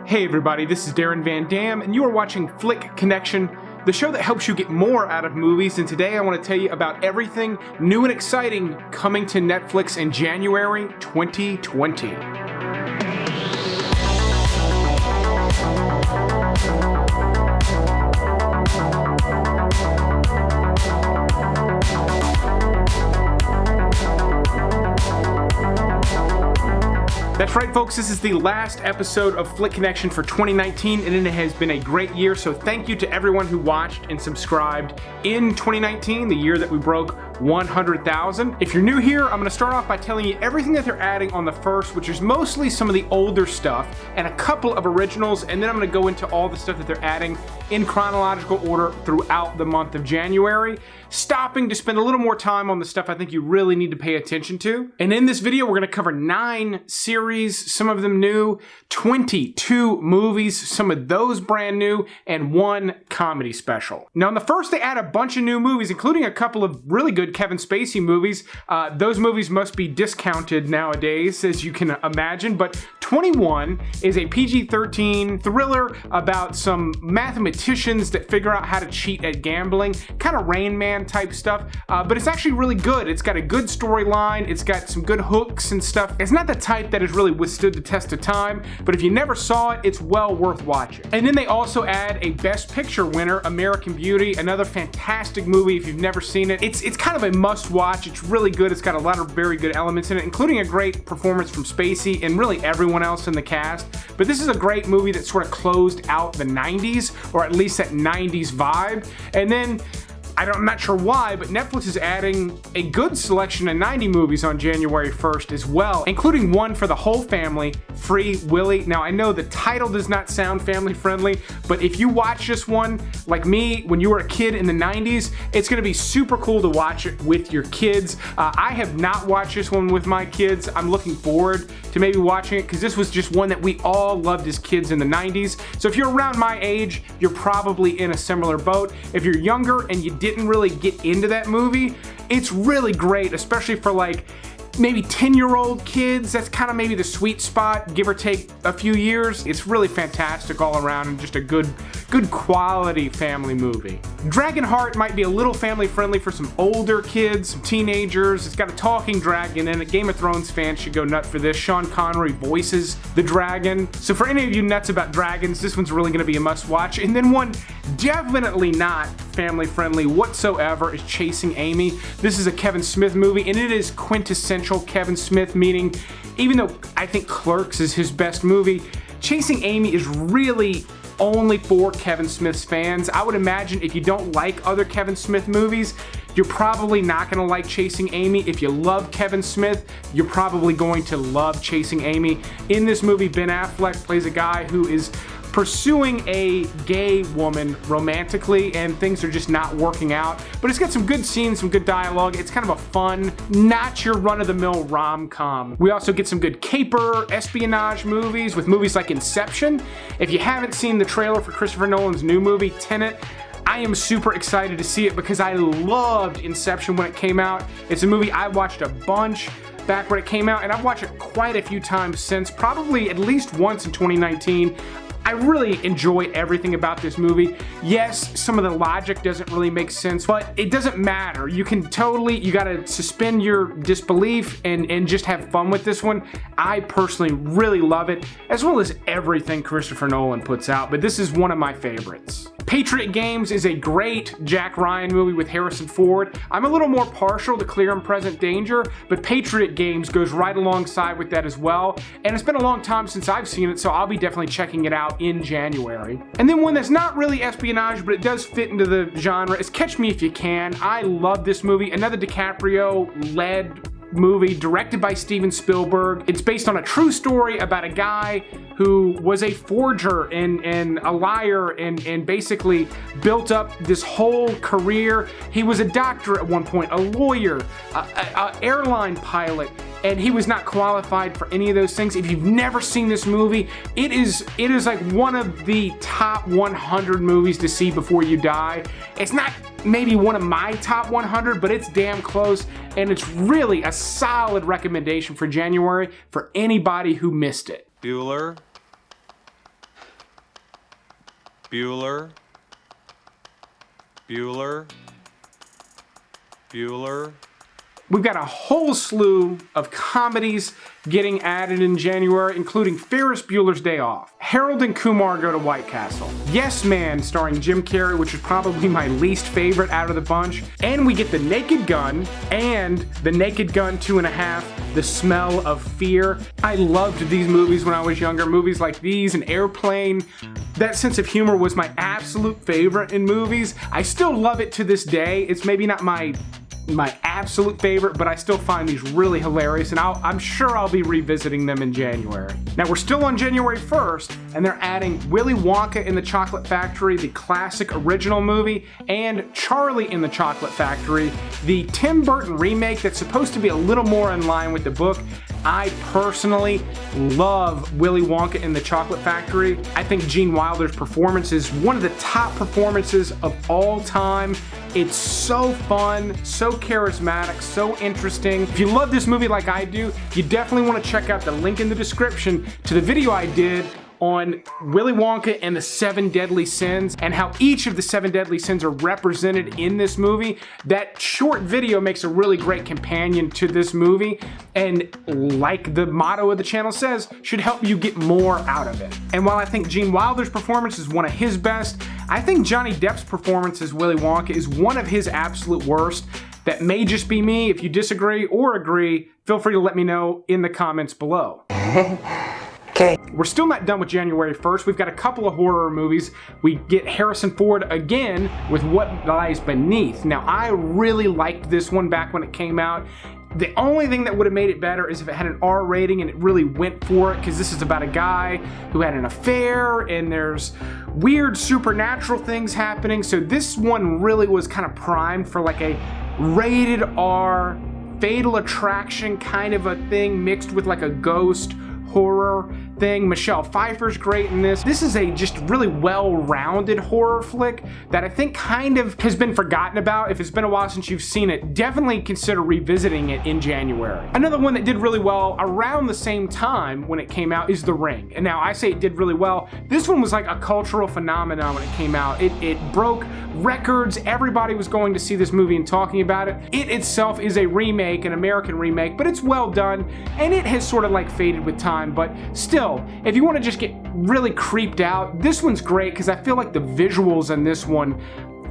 Hey everybody, this is Darren Van Dam, and you are watching Flick Connection, the show that helps you get more out of movies, and today I want to tell you about everything new and exciting coming to Netflix in January 2020. That's right, folks, this is the last episode of Flick Connection for 2019, and it has been a great year, so thank you to everyone who watched and subscribed in 2019, the year that we broke 100,000. If you're new here, I'm going to start off by telling you everything that they're adding on the first, which is mostly some of the older stuff, and a couple of originals, and then I'm going to go into all the stuff that they're adding in chronological order throughout the month of January, stopping to spend a little more time on the stuff I think you really need to pay attention to. And in this video, we're going to cover 9 series, some of them new, 22 movies, some of those brand new, and 1 comedy special. Now, in the first, they add a bunch of new movies, including a couple of really good Kevin Spacey movies. Those movies must be discounted nowadays, as you can imagine, but 21 is a PG-13 thriller about some mathematicians that figure out how to cheat at gambling, kind of Rain Man type stuff, but it's actually really good. It's got a good storyline, it's got some good hooks and stuff. It's not the type that has really withstood the test of time, but if you never saw it, it's well worth watching. And then they also add a Best Picture winner, American Beauty, another fantastic movie if you've never seen it. It's kind of a must watch. It's really good. It's got a lot of very good elements in it, including a great performance from Spacey and really everyone else in the cast. But this is a great movie that sort of closed out the 90s, or at least that 90s vibe. And then I'm not sure why, but Netflix is adding a good selection of 90 movies on January 1st as well, including one for the whole family, Free Willy. Now, I know the title does not sound family friendly, but if you watch this one, like me, when you were a kid in the 90s, it's gonna be super cool to watch it with your kids. I have not watched this one with my kids. I'm looking forward to maybe watching it, because this was just one that we all loved as kids in the 90s. So if you're around my age, you're probably in a similar boat. If you're younger and you didn't really get into that movie, it's really great, especially for like maybe 10-year-old kids. That's kind of maybe the sweet spot, give or take a few years. It's really fantastic all around and just a good quality family movie. Dragonheart might be a little family friendly for some older kids, some teenagers. It's got a talking dragon, and a Game of Thrones fan should go nuts for this. Sean Connery voices the dragon. So for any of you nuts about dragons, this one's really gonna be a must watch. And then one definitely not family friendly whatsoever is Chasing Amy. This is a Kevin Smith movie, and it is quintessential Kevin Smith, meaning even though I think Clerks is his best movie, Chasing Amy is really only for Kevin Smith's fans. I would imagine if you don't like other Kevin Smith movies, you're probably not going to like Chasing Amy. If you love Kevin Smith, you're probably going to love Chasing Amy. In this movie, Ben Affleck plays a guy who is pursuing a gay woman romantically, and things are just not working out. But it's got some good scenes, some good dialogue. It's kind of a fun, not your run-of-the-mill rom-com. We also get some good caper, espionage movies with movies like Inception. If you haven't seen the trailer for Christopher Nolan's new movie, Tenet, I am super excited to see it because I loved Inception when it came out. It's a movie I watched a bunch back when it came out, and I've watched it quite a few times since, probably at least once in 2019. I really enjoy everything about this movie. Yes, some of the logic doesn't really make sense, but it doesn't matter. You gotta suspend your disbelief and just have fun with this one. I personally really love it, as well as everything Christopher Nolan puts out, but this is one of my favorites. Patriot Games is a great Jack Ryan movie with Harrison Ford. I'm a little more partial to Clear and Present Danger, but Patriot Games goes right alongside with that as well. And it's been a long time since I've seen it, so I'll be definitely checking it out in January. And then one that's not really espionage, but it does fit into the genre, is Catch Me If You Can. I love this movie. Another DiCaprio-led movie directed by Steven Spielberg. It's based on a true story about a guy who was a forger and a liar and basically built up this whole career. He was a doctor at one point, a lawyer, an airline pilot, and he was not qualified for any of those things. If you've never seen this movie, it is like one of the top 100 movies to see before you die. It's not maybe one of my top 100, but it's damn close, and it's really a solid recommendation for January for anybody who missed it. Bueller? Bueller. Bueller. Bueller. We've got a whole slew of comedies getting added in January, including Ferris Bueller's Day Off, Harold and Kumar Go to White Castle, Yes Man starring Jim Carrey, which is probably my least favorite out of the bunch, and we get The Naked Gun and The Naked Gun 2.5, The Smell of Fear. I loved these movies when I was younger, movies like these and Airplane. That sense of humor was my absolute favorite in movies. I still love it to this day. It's maybe not my absolute favorite, but I still find these really hilarious, and I'm sure I'll be revisiting them in January. Now, we're still on January 1st, and they're adding Willy Wonka in the Chocolate Factory, the classic original movie, and Charlie in the Chocolate Factory, the Tim Burton remake that's supposed to be a little more in line with the book. I personally love Willy Wonka in the Chocolate Factory. I think Gene Wilder's performance is one of the top performances of all time. It's so fun, so charismatic, so interesting. If you love this movie like I do, you definitely want to check out the link in the description to the video I did on Willy Wonka and the 7 Deadly Sins and how each of the 7 Deadly Sins are represented in this movie. That short video makes a really great companion to this movie, and like the motto of the channel says, should help you get more out of it. And while I think Gene Wilder's performance is one of his best, I think Johnny Depp's performance as Willy Wonka is one of his absolute worst. That may just be me. If you disagree or agree, feel free to let me know in the comments below. Okay. We're still not done with January 1st. We've got a couple of horror movies. We get Harrison Ford again with What Lies Beneath. Now, I really liked this one back when it came out. The only thing that would have made it better is if it had an R rating and it really went for it, because this is about a guy who had an affair and there's weird supernatural things happening. So this one really was kind of primed for like a rated R, Fatal Attraction kind of a thing mixed with like a ghost horror thing. Michelle Pfeiffer's great in this. This is a just really well-rounded horror flick that I think kind of has been forgotten about. If it's been a while since you've seen it, definitely consider revisiting it in January. Another one that did really well around the same time when it came out is The Ring. And now I say it did really well. This one was like a cultural phenomenon when it came out. It broke records. Everybody was going to see this movie and talking about it. It itself is a remake, an American remake, but it's well done, and it has sort of like faded with time. But still, if you want to just get really creeped out, this one's great because I feel like the visuals in this one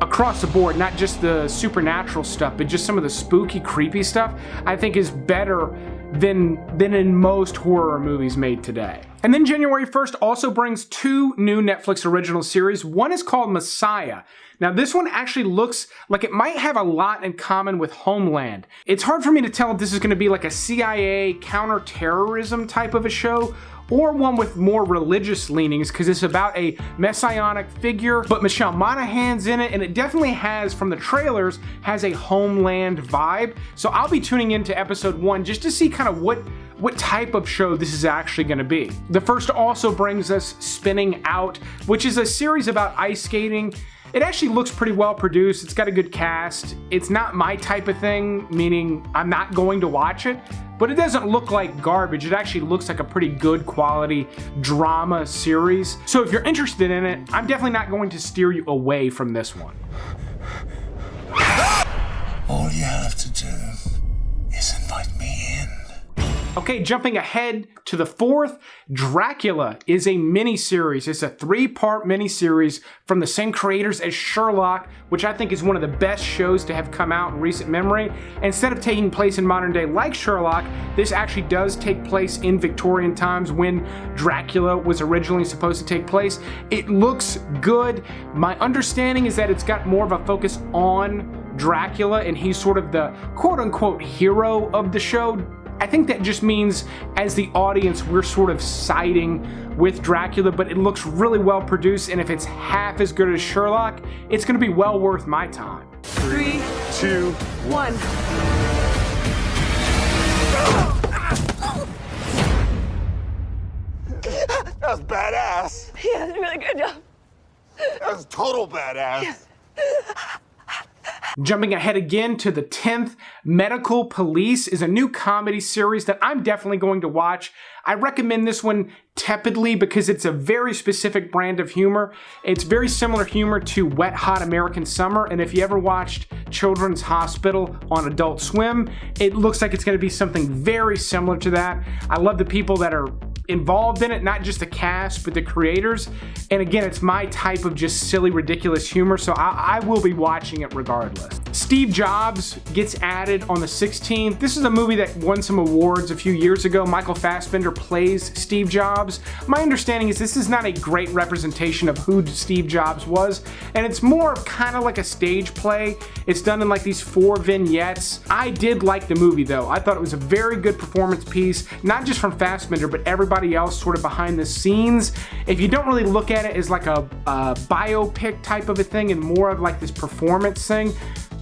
across the board, not just the supernatural stuff, but just some of the spooky, creepy stuff, I think is better than in most horror movies made today. And then January 1st also brings 2 new Netflix original series. One is called Messiah. Now this one actually looks like it might have a lot in common with Homeland. It's hard for me to tell if this is going to be like a CIA counterterrorism type of a show or one with more religious leanings, because it's about a messianic figure, but Michelle Monaghan's in it, and it definitely has, from the trailers, has a Homeland vibe. So I'll be tuning into episode 1 just to see kind of what type of show this is actually going to be. The first also brings us Spinning Out, which is a series about ice skating. It actually looks pretty well produced. It's got a good cast. It's not my type of thing, meaning I'm not going to watch it, but it doesn't look like garbage. It actually looks like a pretty good quality drama series. So if you're interested in it, I'm definitely not going to steer you away from this one. All you have to do is invite me in. Okay, jumping ahead to the 4th, Dracula is a mini-series. It's a 3-part mini-series from the same creators as Sherlock, which I think is one of the best shows to have come out in recent memory. Instead of taking place in modern day like Sherlock, this actually does take place in Victorian times when Dracula was originally supposed to take place. It looks good. My understanding is that it's got more of a focus on Dracula, and he's sort of the quote-unquote hero of the show. I think that just means as the audience we're sort of siding with Dracula, but it looks really well produced, and if it's half as good as Sherlock, it's going to be well worth my time. 3, 2, 1. That was badass. Yeah, really good job. That was total badass. Yeah. Jumping ahead again to the 10th, Medical Police is a new comedy series that I'm definitely going to watch. I recommend this one tepidly because it's a very specific brand of humor. It's very similar humor to Wet Hot American Summer, and if you ever watched Children's Hospital on Adult Swim, it looks like it's going to be something very similar to that. I love the people that are involved in it, not just the cast, but the creators. And again, it's my type of just silly, ridiculous humor, so I will be watching it regardless. Steve Jobs gets added on the 16th. This is a movie that won some awards a few years ago. Michael Fassbender plays Steve Jobs. My understanding is this is not a great representation of who Steve Jobs was, and it's more kind of like a stage play. It's done in like these 4 vignettes. I did like the movie though. I thought it was a very good performance piece, not just from Fassbender, but everybody else sort of behind the scenes. If you don't really look at it as like a biopic type of a thing and more of like this performance thing,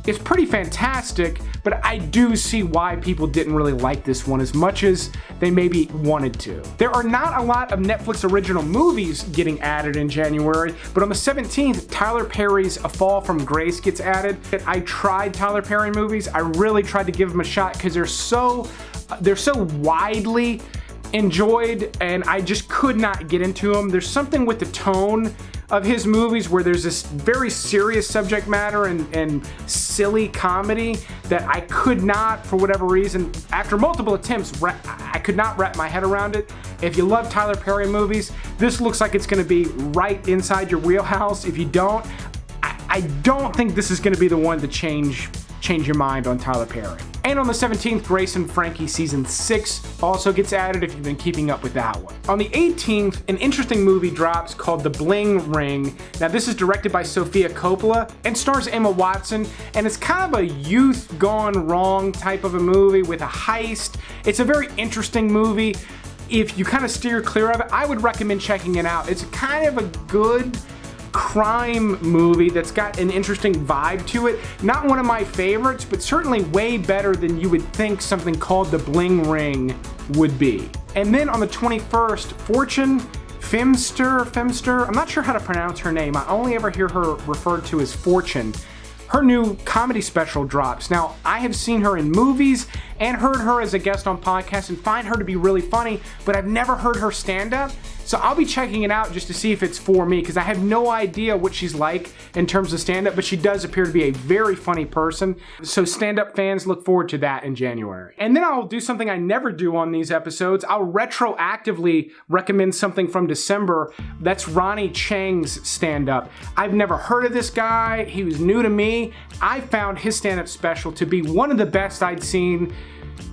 it's pretty fantastic, but I do see why people didn't really like this one as much as they maybe wanted to. There are not a lot of Netflix original movies getting added in January, but on the 17th, Tyler Perry's A Fall from Grace gets added. I tried Tyler Perry movies. I really tried to give them a shot because they're so widely enjoyed, and I just could not get into them. There's something with the tone of his movies where there's this very serious subject matter and silly comedy that I could not, for whatever reason, after multiple attempts, I could not wrap my head around it. If you love Tyler Perry movies, this looks like it's going to be right inside your wheelhouse. If you don't, I don't think this is going to be the one to change your mind on Tyler Perry. And on the 17th, Grace and Frankie Season 6 also gets added if you've been keeping up with that one. On the 18th, an interesting movie drops called The Bling Ring. Now this is directed by Sofia Coppola and stars Emma Watson, and it's kind of a youth gone wrong type of a movie with a heist. It's a very interesting movie. If you kind of steer clear of it, I would recommend checking it out. It's kind of a good crime movie that's got an interesting vibe to it. Not one of my favorites, but certainly way better than you would think something called The Bling Ring would be. And then on the 21st, Feimster, I'm not sure how to pronounce her name. I only ever hear her referred to as Fortune. Her new comedy special drops. Now, I have seen her in movies and heard her as a guest on podcasts and find her to be really funny, but I've never heard her stand up. So I'll be checking it out just to see if it's for me, because I have no idea what she's like in terms of stand-up, but she does appear to be a very funny person. So stand-up fans, look forward to that in January. And then I'll do something I never do on these episodes. I'll retroactively recommend something from December. That's Ronnie Chang's stand-up. I've never heard of this guy. He was new to me. I found his stand-up special to be one of the best I'd seen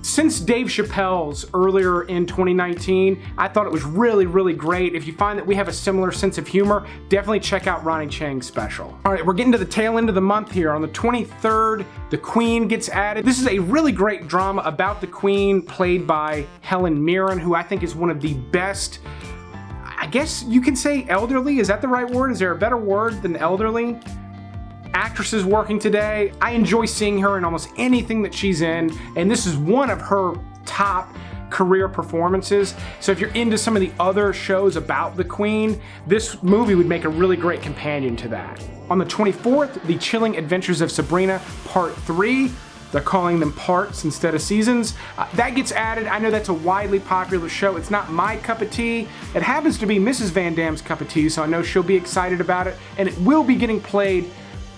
since Dave Chappelle's earlier in 2019. I thought it was really, really great. If you find that we have a similar sense of humor, definitely check out Ronnie Chang's special. All right, we're getting to the tail end of the month here. On the 23rd, The Queen gets added. This is a really great drama about the Queen, played by Helen Mirren, who I think is one of the best, I guess you can say elderly. Is that the right word? Is there a better word than elderly actresses working today? I enjoy seeing her in almost anything that she's in, and this is one of her top career performances. So if you're into some of the other shows about the Queen, this movie would make a really great companion to that. On the 24th, The Chilling Adventures of Sabrina Part 3. They're calling them parts instead of seasons. That gets added. I know that's a widely popular show. It's not my cup of tea. It happens to be Mrs. Van Dam's cup of tea, so I know she'll be excited about it, and it will be getting played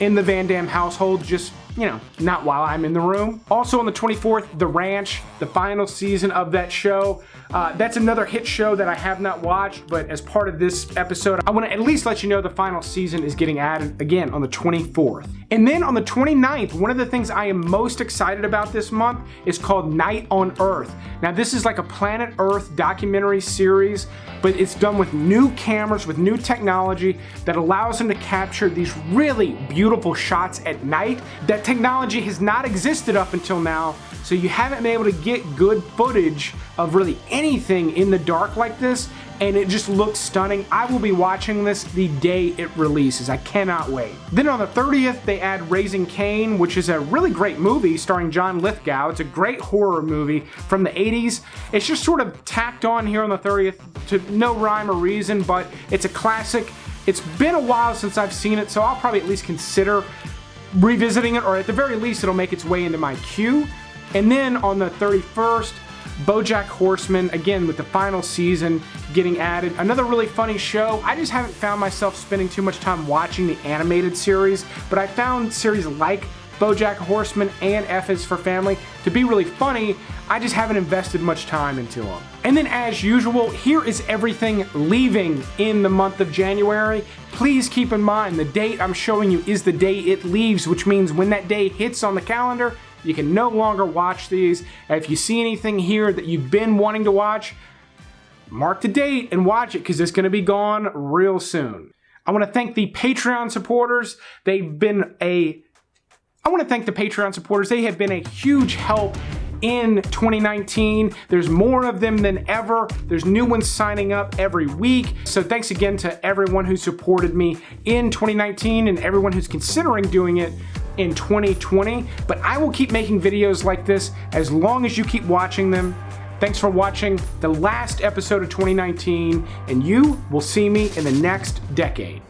in the Van Dam household, just, you know, not while I'm in the room. Also on the 24th, The Ranch, the final season of that show. That's another hit show that I have not watched, but as part of this episode, I want to at least let you know the final season is getting added again on the 24th. And then on the 29th, one of the things I am most excited about this month is called Night on Earth. Now this is like a Planet Earth documentary series, but it's done with new cameras, with new technology that allows them to capture these really beautiful shots at night. That technology has not existed up until now, so you haven't been able to get good footage of really anything in the dark like this, and it just looks stunning. I will be watching this the day it releases. I cannot wait. Then on the 30th, they add Raising Cain, which is a really great movie starring John Lithgow. It's a great horror movie from the 80s. It's just sort of tacked on here on the 30th to no rhyme or reason, but it's a classic. It's been a while since I've seen it, so I'll probably at least consider revisiting it, or at the very least it'll make its way into my queue. And then on the 31st, Bojack Horseman, again with the final season getting added. Another really funny show. I just haven't found myself spending too much time watching the animated series, but I found series like Bojack Horseman and F is for Family to be really funny. I just haven't invested much time into them. And then as usual, here is everything leaving in the month of January. Please keep in mind the date I'm showing you is the day it leaves, which means when that day hits on the calendar, you can no longer watch these. If you see anything here that you've been wanting to watch, mark the date and watch it because it's going to be gone real soon. I want to thank the Patreon supporters. They have been a huge help in 2019. There's more of them than ever. There's new ones signing up every week. So thanks again to everyone who supported me in 2019 and everyone who's considering doing it in 2020. But I will keep making videos like this as long as you keep watching them. Thanks for watching the last episode of 2019, and you will see me in the next decade.